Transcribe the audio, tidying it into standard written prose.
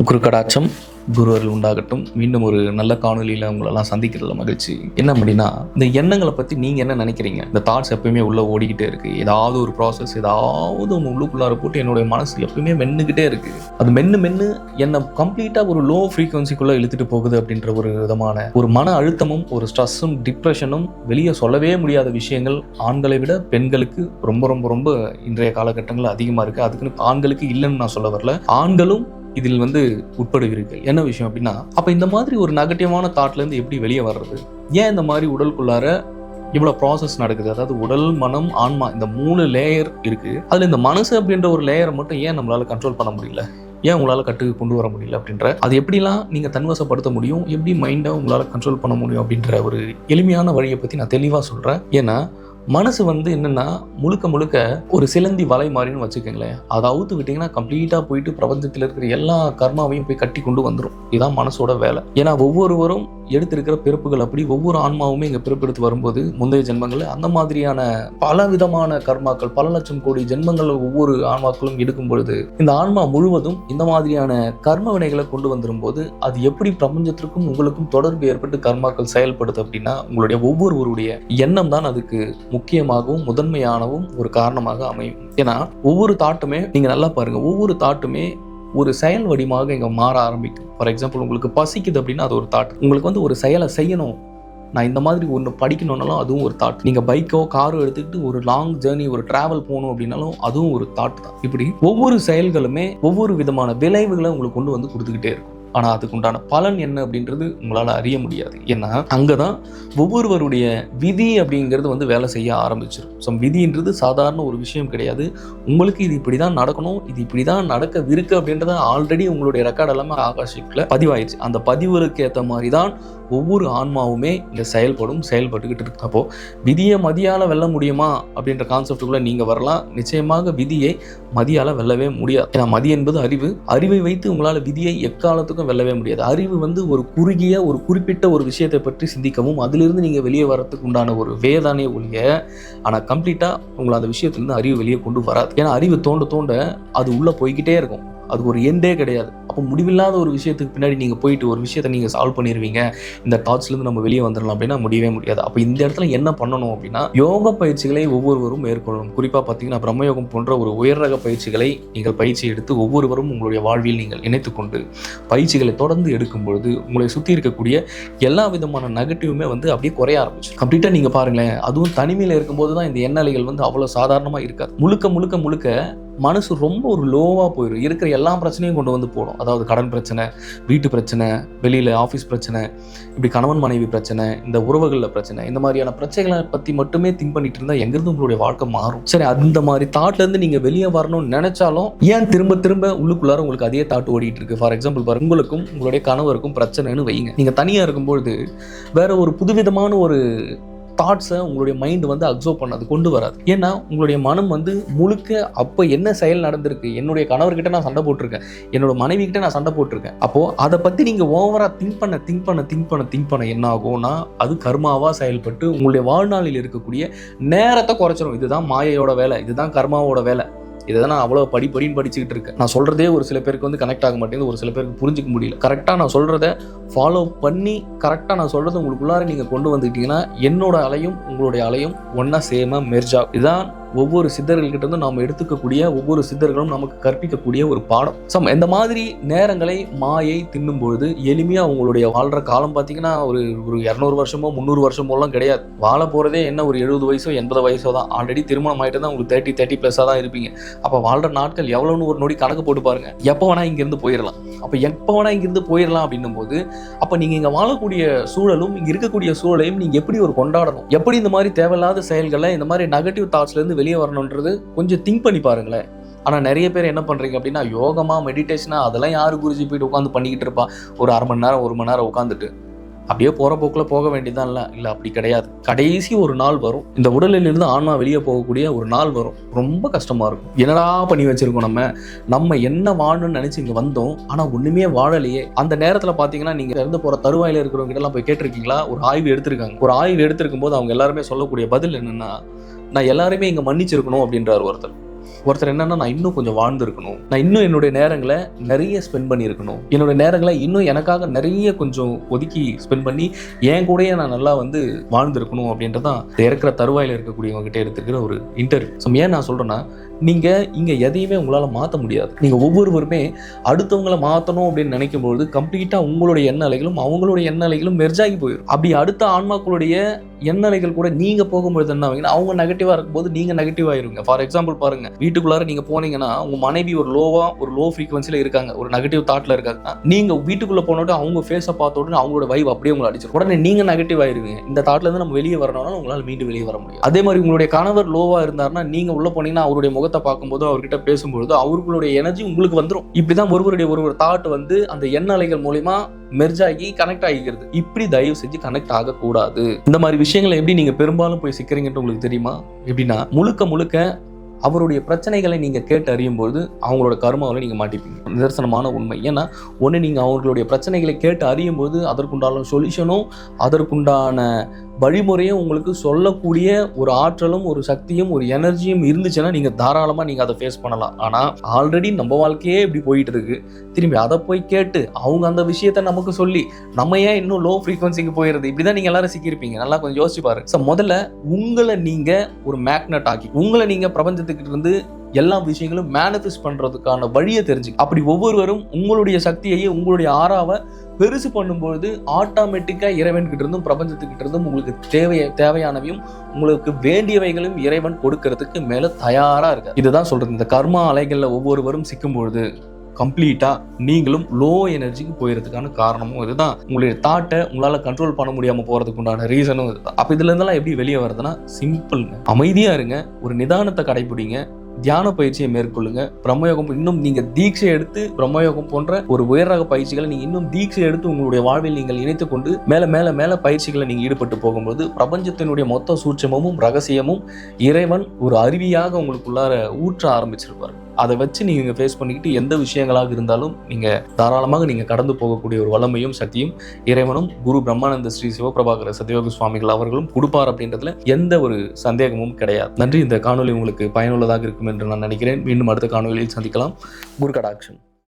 குரு கடாட்சம் குருவர்கள் உண்டாகட்டும். மீண்டும் ஒரு நல்ல காணொலியில் உங்களெல்லாம் சந்திக்கிறதுல மகிழ்ச்சி. என்ன அப்படின்னா, இந்த எண்ணங்களை பற்றி நீங்கள் என்ன நினைக்கிறீங்க? இந்த தாட்ஸ் எப்பயுமே உள்ளே ஓடிக்கிட்டே இருக்குது. ஏதாவது ஒரு ப்ராசஸ், ஏதாவது ஒன்று உள்ளுக்குள்ளார போட்டு என்னுடைய மனசு எப்பயுமே மென்னுக்கிட்டே இருக்குது. அது மென்று என்னை கம்ப்ளீட்டாக ஒரு லோ ஃப்ரீக்வன்சிக்குள்ளே இழுத்துட்டு போகுது அப்படின்ற ஒரு விதமான ஒரு மன அழுத்தமும் ஒரு ஸ்ட்ரெஸ்ஸும் டிப்ரெஷனும் வெளியே சொல்லவே முடியாத விஷயங்கள் ஆண்களை விட பெண்களுக்கு ரொம்ப ரொம்ப ரொம்ப இன்றைய காலகட்டங்களில் அதிகமாக இருக்குது. அதுக்குன்னு ஆண்களுக்கு இல்லைன்னு நான் சொல்ல வரல, ஆண்களும் இதில் உட்படுவீர்கள். என்ன விஷயம் அப்படின்னா, அப்போ இந்த மாதிரி ஒரு நெகட்டிவான தாட்லேருந்து எப்படி வெளியே வர்றது? ஏன் இந்த மாதிரி உடலுக்குள்ளார இவ்வளோ ப்ராசஸ் நடக்குது? அதாவது உடல், மனம், ஆன்மா, இந்த 3 லேயர் இருக்குது. அதில் இந்த மனசு அப்படின்ற ஒரு லேயரை மட்டும் ஏன் நம்மளால் கண்ட்ரோல் பண்ண முடியல? ஏன் உங்களால் கட்டுக்கு கொண்டு வர முடியல அப்படின்ற, அது எப்படிலாம் நீங்கள் தன்வசப்படுத்த முடியும், எப்படி மைண்டை உங்களால் கண்ட்ரோல் பண்ண முடியும் அப்படின்ற ஒரு எளிமையான வழியை பற்றி நான் தெளிவாக சொல்கிறேன். ஏன்னா மனசு என்னன்னா முழுக்க ஒரு சிலந்தி வலை மாதிரின்னு வச்சுக்கோங்களேன். அதை அவுத்து விட்டிங்கன்னா கம்ப்ளீட்டாக போயிட்டு பிரபஞ்சத்தில் இருக்கிற எல்லா கர்மாவையும் போய் கட்டி கொண்டு வந்துடும். இதுதான் மனசோட வேலை. ஏன்னா ஒவ்வொருவரும் எடுத்திருக்கிற பிறப்புகள் அப்படி, ஒவ்வொரு ஆன்மாவுமே இங்கே பிறப்பெடுத்து வரும்போது முந்தைய ஜென்மங்கள் அந்த மாதிரியான பல விதமான கர்மாக்கள், பல லட்சம் கோடி ஜென்மங்கள் ஒவ்வொரு ஆன்மாக்களும் எடுக்கும் பொழுது இந்த ஆன்மா முழுவதும் இந்த மாதிரியான கர்ம வினைகளை கொண்டு வந்துடும் போது அது எப்படி பிரபஞ்சத்திற்கும் உங்களுக்கும் தொடர்பு ஏற்பட்டு கர்மாக்கள் செயல்படுது அப்படின்னா, உங்களுடைய ஒவ்வொருவருடைய எண்ணம் தான் அதுக்கு முக்கியமாகவும் முதன்மையானவும் ஒரு காரணமாக அமையும். ஏன்னா ஒவ்வொரு தாட்டுமே, நீங்க நல்லா பாருங்க, ஒவ்வொரு தாட்டுமே ஒரு செயல் வடிவமாக இங்க மாற ஆரம்பிக்கும். ஃபார் எக்ஸாம்பிள், உங்களுக்கு பசிக்குது அப்படின்னா அது ஒரு தாட். உங்களுக்கு ஒரு செயலை செய்யணும், நான் இந்த மாதிரி ஒன்று படிக்கணும்னாலும் அதுவும் ஒரு தாட். நீங்கள் பைக்கோ காரோ எடுத்துக்கிட்டு ஒரு லாங் ஜேர்னி, ஒரு டிராவல் போகணும் அப்படின்னாலும் அதுவும் ஒரு தாட் தான். இப்படி ஒவ்வொரு செயல்களுமே ஒவ்வொரு விதமான விளைவுகளை உங்களுக்கு கொண்டு கொடுத்துக்கிட்டே இருக்கும். ஆனால் அதுக்குண்டான பலன் என்ன அப்படின்றது உங்களால் அறிய முடியாது. ஏன்னா அங்கே தான் ஒவ்வொருவருடைய விதி அப்படிங்கிறது வேலை செய்ய ஆரம்பிச்சிடும். ஸோ விதின்றது சாதாரண ஒரு விஷயம் கிடையாது. உங்களுக்கு இது இப்படி தான் நடக்கணும், இது இப்படி தான் நடக்கவிருக்கு அப்படின்றத ஆல்ரெடி உங்களுடைய ரெக்கார்ட் எல்லாமே ஆகாஷிக்கில் பதிவாயிடுச்சு. அந்த பதிவுகளுக்கு ஏற்ற மாதிரி தான் ஒவ்வொரு ஆன்மாவுமே இங்கே செயல்பட்டுக்கிட்டு இருக்கு. அப்போது விதியை மதியால் வெல்ல முடியுமா அப்படின்ற கான்செப்டுக்குள்ளே நீங்கள் வரலாம். நிச்சயமாக விதியை மதியால் வெல்லவே முடியாது. ஏன்னா மதி என்பது அறிவு. அறிவை வைத்து உங்களால் விதியை எக்காலத்துக்கும் வெல்லவே முடியாது. அறிவு ஒரு குறுகிய ஒரு குறிப்பிட்ட ஒரு விஷயத்தை பற்றி சிந்திக்கவும் அதிலிருந்து நீங்கள் வெளியே வரத்துக்கு உண்டான ஒரு வேதானே ஒழிய, ஆனால் கம்ப்ளீட்டாக உங்களை அந்த விஷயத்துலேருந்து அறிவு வெளியே கொண்டு வராது. ஏன்னா அறிவு தோண்ட அது உள்ளே போய்கிட்டே இருக்கும். அதுக்கு ஒரு எண்டே கிடையாது. அப்போ முடிவில்லாத ஒரு விஷயத்துக்கு பின்னாடி நீங்கள் போயிட்டு ஒரு விஷயத்தை நீங்கள் சால்வ் பண்ணிடுவீங்க, இந்த தாட்ஸ்லேருந்து நம்ம வெளியே வந்துடலாம் அப்படின்னா முடியவே முடியாது. அப்போ இந்த இடத்துல என்ன பண்ணணும் அப்படின்னா, யோக பயிற்சிகளை ஒவ்வொருவரும் மேற்கொள்ளணும். குறிப்பாக பார்த்தீங்கன்னா பிரம்மயோகம் போன்ற ஒரு உயர் ரக பயிற்சிகளை நீங்கள் பயிற்சி எடுத்து ஒவ்வொருவரும் உங்களுடைய வாழ்வில் நீங்கள் இணைத்துக்கொண்டு பயிற்சிகளை தொடர்ந்து எடுக்கும் பொழுது உங்களை சுற்றி இருக்கக்கூடிய எல்லா விதமான நெகட்டிவுமே அப்படியே குறைய ஆரம்பிச்சு. கம்ப்ளீட்டாக நீங்கள் பாருங்களேன், அதுவும் தனிமையில் இருக்கும்போது தான் இந்த எண்ணலைகள் அவ்வளோ சாதாரணமாக இருக்காது. முழுக்க மனசு ரொம்ப ஒரு லோவாக போயிடும். இருக்கிற எல்லா பிரச்சனையும் கொண்டு போடும். அதாவது கடன் பிரச்சனை, வீட்டு பிரச்சனை, வெளியில் ஆஃபீஸ் பிரச்சனை, இப்படி கணவன் மனைவி பிரச்சனை, இந்த உறவுகளில் பிரச்சனை, இந்த மாதிரியான பிரச்சனைகளை பற்றி மட்டுமே திங்க் பண்ணிட்டு இருந்தால் எங்கிருந்து உங்களுடைய வாழ்க்கை மாறும்? சரி, அந்த மாதிரி தாட்லேருந்து நீங்கள் வெளியே வரணும்னு நினைச்சாலும் ஏன் திரும்ப உள்ளுக்குள்ளார உங்களுக்கு அதே தாட் ஓடிட்டு இருக்கு? ஃபார் எக்ஸாம்பிள் பாருங்க, உங்களுக்கும் உங்களுடைய கணவருக்கும் பிரச்சனைன்னு வைங்க. நீங்கள் தனியாக இருக்கும்பொழுது வேற ஒரு புதுவிதமான ஒரு தாட்ஸை உங்களுடைய மைண்ட் அப்சர்வ் பண்ணது கொண்டு வராது. ஏன்னா உங்களுடைய மனம் முழுக்க அப்போ என்ன செயல் நடந்திருக்கு, என்னுடைய கணவர்கிட்ட நான் சண்டை போட்டிருக்கேன், என்னோட மனைவி கிட்ட நான் சண்டை போட்டிருக்கேன். அப்போ அதை பற்றி நீங்கள் ஓவரா திங்க் பண்ண என்ன ஆகும்னா, அது கர்மாவா செயல்பட்டு உங்களுடைய வாழ்நாளில் இருக்கக்கூடிய நேரத்தை குறைச்சிடும். இதுதான் மாயையோட வேலை, இதுதான் கர்மாவோட வேலை. இதை தான் நான் அவ்வளோ படின்னு படிச்சுக்கிட்டு இருக்கேன். நான் சொல்கிறதே ஒரு சில பேருக்கு கனெக்ட் ஆக மாட்டேங்குது, ஒரு சில பேருக்கு புரிஞ்சிக்க முடியல. கரெக்டாக நான் சொல்கிறத ஃபாலோ பண்ணி கரெக்டாக நான் சொல்கிறத உங்களுக்குள்ளார நீங்கள் கொண்டு வந்துக்கிட்டீங்கன்னா என்னோட அலையும் உங்களுடைய அலையும் ஒன்றா சேமாக மெர்ஜ் ஆகும். இதுதான் ஒவ்வொரு சித்தர்கள்கிட்ட இருந்து நாம் எடுத்துக்கக்கூடிய, ஒவ்வொரு சித்தர்களும் நமக்கு கற்பிக்கக்கூடிய ஒரு பாடம். இந்த மாதிரி நேரங்களை மாயை தின்னும்பொழுது எளிமையாக உங்களுடைய வாழ்கிற காலம் பார்த்தீங்கன்னா ஒரு 200 வருஷமோ 300 வருஷமோலாம் கிடையாது. வாழ போகிறதே என்ன ஒரு 70 வயசோ 80 வயசோ தான். ஆல்ரெடி திருமணம் ஆகிட்டு தான் உங்களுக்கு 30+ தான் இருப்பீங்க. அப்போ வாழ்கிற நாட்கள் எவ்வளோன்னு ஒரு நொடி கணக்கு போட்டு பாருங்க. எப்போ வேணால் இங்கேருந்து போயிடலாம். அப்போ எப்போ வேணால் இங்கேருந்து போயிடலாம் அப்படின்னும் போது அப்போ நீங்கள் இங்கே வாழக்கூடிய சூழலும் இங்கே இருக்கக்கூடிய சூழலையும் நீங்கள் எப்படி கொண்டாடணும், எப்படி இந்த மாதிரி தேவையில்லாத செயல்களை, இந்த மாதிரி நெகட்டிவ் தாட்ஸ்லேருந்து வெளியே வரணுன்றது கொஞ்சம் திங்க் பண்ணி பாருங்களேன். ஆனால் நிறைய பேர் என்ன பண்ணுறீங்க அப்படின்னா, யோகமா மெடிடேஷனா அதெல்லாம் யாரு குருஜி போயிட்டு உட்காந்து பண்ணிக்கிட்டு இருப்பா? ஒரு அரை மணி நேரம் 1 மணி நேரம் உட்காந்துட்டு அப்படியே போகிற போக்கில் போக வேண்டியதான். இல்லை அப்படி கிடையாது. கடைசி ஒரு நாள் வரும், இந்த உடலிலிருந்து ஆன்மா வெளியே போகக்கூடிய ஒரு நாள் வரும். ரொம்ப கஷ்டமாக இருக்கும். என்னடா பண்ணி வச்சுருக்கோம், நம்ம என்ன வாழணும்னு நினச்சி இங்கே வந்தோம், ஆனால் ஒன்றுமே வாழலையே. அந்த நேரத்தில் பார்த்தீங்கன்னா நீங்கள் இருந்து போகிற தருவாயில் இருக்கிறவங்ககிட்டலாம் போய் கேட்டிருக்கீங்களா? ஒரு ஆய்வு எடுத்திருக்காங்க. ஒரு ஆய்வு எடுத்திருக்கும் போது அவங்க எல்லாருமே சொல்லக்கூடிய பதில் என்னென்னா, நான் எல்லாருமே இங்கே மன்னிச்சிருக்கணும் அப்படின்றார் ஒருத்தர். ஒருத்தர் என்னன்னா, நான் இன்னும் கொஞ்சம் வாழ்ந்துருக்கணும், நான் இன்னும் என்னுடைய நேரங்களை நிறைய ஸ்பெண்ட் பண்ணியிருக்கணும், என்னுடைய நேரங்களை இன்னும் எனக்காக நிறைய கொஞ்சம் ஒதுக்கி ஸ்பெண்ட் பண்ணி என் கூடயே நான் நல்லா வந்து வாழ்ந்துருக்கணும் அப்படின்றதான் இறக்குற தருவாயில் இருக்கக்கூடியவங்க கிட்டே எடுத்துக்கிற ஒரு இன்டர்வியூ. ஏன் நான் சொல்றேன்னா, நீங்க இங்க எதையுமே உங்களால மாற்ற முடியாது. நீங்க ஒவ்வொருவருமே அடுத்தவங்களை மாற்றணும் அப்படின்னு நினைக்கும்போது கம்ப்ளீட்டா உங்களுடைய எண்ண அலைகளும் அவங்களுடைய எண்ண அலைகளும் மெர்ஜாகி போயிடும். அப்படி அடுத்த ஆன்மாக்களுடைய எண்ண அலைகள் கூட நீங்க போகும்போது என்ன ஆகுங்கன்னா, அவங்க நெகட்டிவா இருக்கும்போது நீங்க நெகட்டிவ் ஆயிருங்க. ஃபார் எக்ஸாம்பிள் பாருங்க, வீட்டுக்குள்ளார நீங்க போனீங்கன்னா உங்க மனைவி ஒரு லோ ஃப்ரீக்வன்சில இருக்காங்க, ஒரு நெகட்டிவ் தாட்ல இருக்காங்க. நீங்க வீட்டுக்குள்ள போனோட அவங்க ஃபேஸை பார்த்த உடனே அவங்களோட வைப் அப்படியே உங்களை அடிச்சிடும். உடனே நீங்க நெகட்டிவ் ஆயிருவீங்க. இந்த தாட்ல இருந்து நம்ம வெளியே வரணும்னா உங்களால மீண்டும் வெளியே வர முடியும். அதே மாதிரி உங்களுடைய கணவர் லோவா இருந்தாருன்னா நீங்க உள்ள போனீங்கன்னா அவருடைய முகத்தை பார்க்கும்போது அவர்கிட்ட பேசும்போது அவர்களுடைய எனர்ஜி உங்களுக்கு வந்துடும். இப்படிதான் ஒரு தாட் வந்து அந்த எண்ண அலைகள் மூலமா மெர்ஜ் ஆகி கனெக்ட் ஆகிக்கிறது. இப்படி தயவு செஞ்சு கனெக்ட் ஆகக்கூடாது. இந்த மாதிரி விஷயங்களை எப்படி நீங்க பெரும்பாலும் போய் சிக்கிறீங்கன்னு உங்களுக்கு தெரியுமா? எப்படின்னா, முழுக்க அவருடைய பிரச்சனைகளை நீங்க கேட்டு அறியும் போது அவங்களோட கர்மாவில் நீங்க மாட்டிப்பீங்க. நிதர்சனமான உண்மை. ஏன்னா ஒன்று, நீங்க அவர்களுடைய பிரச்சனைகளை கேட்டு அறியும் போது அதற்குண்டான சொல்யூஷனும் அதற்குண்டான வழிமுறையும் உங்களுக்கு சொல்லக்கூடிய ஒரு ஆற்றலும் ஒரு சக்தியும் ஒரு எனர்ஜியும் இருந்துச்சுன்னா நீங்க தாராளமா நீங்க அதை ஃபேஸ் பண்ணலாம். ஆனா ஆல்ரெடி நம்ம வாழ்க்கையே இப்படி போயிட்டு இருக்கு. திரும்பி அதை போய் கேட்டு அவங்க அந்த விஷயத்த நமக்கு சொல்லி நம்ம ஏன் இன்னும் லோ ஃப்ரீக்வன்சிக்கு போயிடுறது? இப்படிதான் நீங்க எல்லாரும் சிக்கியிருப்பீங்க. நல்லா கொஞ்சம் யோசிச்சு பாருங்க. முதல்ல உங்களை நீங்க ஒரு மேக்னெட் ஆக்கி உங்களை நீங்க பிரபஞ்சத்துக்கிட்ட இருந்து எல்லா விஷயங்களும் மேனிஃபெஸ்ட் பண்றதுக்கான வழியை தெரிஞ்சு, அப்படி ஒவ்வொருவரும் உங்களுடைய சக்தியையே உங்களுடைய ஆறாவை பெருசு பண்ணும்போது ஆட்டோமேட்டிக்கா இறைவன் கிட்ட இருந்தும் பிரபஞ்சத்துக்கிட்ட இருந்தும் உங்களுக்கு தேவையானவையும் உங்களுக்கு வேண்டியவைகளும் இறைவன் கொடுக்கறதுக்கு மேல தயாரா இருக்கு. இதுதான் சொல்றது. இந்த கர்மா அலைகள்ல ஒவ்வொருவரும் சிக்கும் பொழுது கம்ப்ளீட்டா நீங்களும் லோ எனர்ஜிக்கு போயிருதுக்கான காரணமும் இதுதான். உங்களுடைய தாட்டை உங்களால கண்ட்ரோல் பண்ண முடியாம போறதுக்கு உண்டான ரீசனும் இதுதான். அப்ப இதுல இருந்தெல்லாம் எப்படி வெளியே வருதுன்னா, சிம்பிள்ங்க. அமைதியா இருங்க, ஒரு நிதானத்தை கடைபிடிங்க, தியான பயிற்சியை மேற்கொள்ளுங்க. பிரம்மயோகம் இன்னும் நீங்க தீட்சை எடுத்து பிரம்மயோகம் போன்ற ஒரு உயர் ரக பயிற்சிகளை நீங்க இன்னும் தீட்சை எடுத்து உங்களுடைய வாழ்வில் நீங்கள் இணைத்துக் கொண்டு மேல பயிற்சிகளை நீங்க ஈடுபட்டு போகும்போது பிரபஞ்சத்தினுடைய மொத்த சூட்சமும் ரகசியமும் இறைவன் ஒரு அருவியாக உங்களுக்குள்ளார ஊற்ற ஆரம்பிச்சிருப்பாரு. அதை வச்சு நீங்க ஃபேஸ் பண்ணிக்கிட்டு எந்த விஷயங்களாக இருந்தாலும் நீங்க தாராளமாக நீங்க கடந்து போகக்கூடிய ஒரு வல்லமையும் சக்தியும் இறைவனும் குரு பிரம்மானந்த ஸ்ரீ சிவபிரபாகர சத்யோகி சுவாமிகள் அவர்களும் கொடுப்பார் அப்படின்றதுல எந்த ஒரு சந்தேகமும் கிடையாது. நன்றி. இந்த காணொலி உங்களுக்கு பயனுள்ளதாக இருக்கும் என்று நான் நினைக்கிறேன். மீண்டும் அடுத்த காணொலியில் சந்திக்கலாம். குரு கடாட்சம்.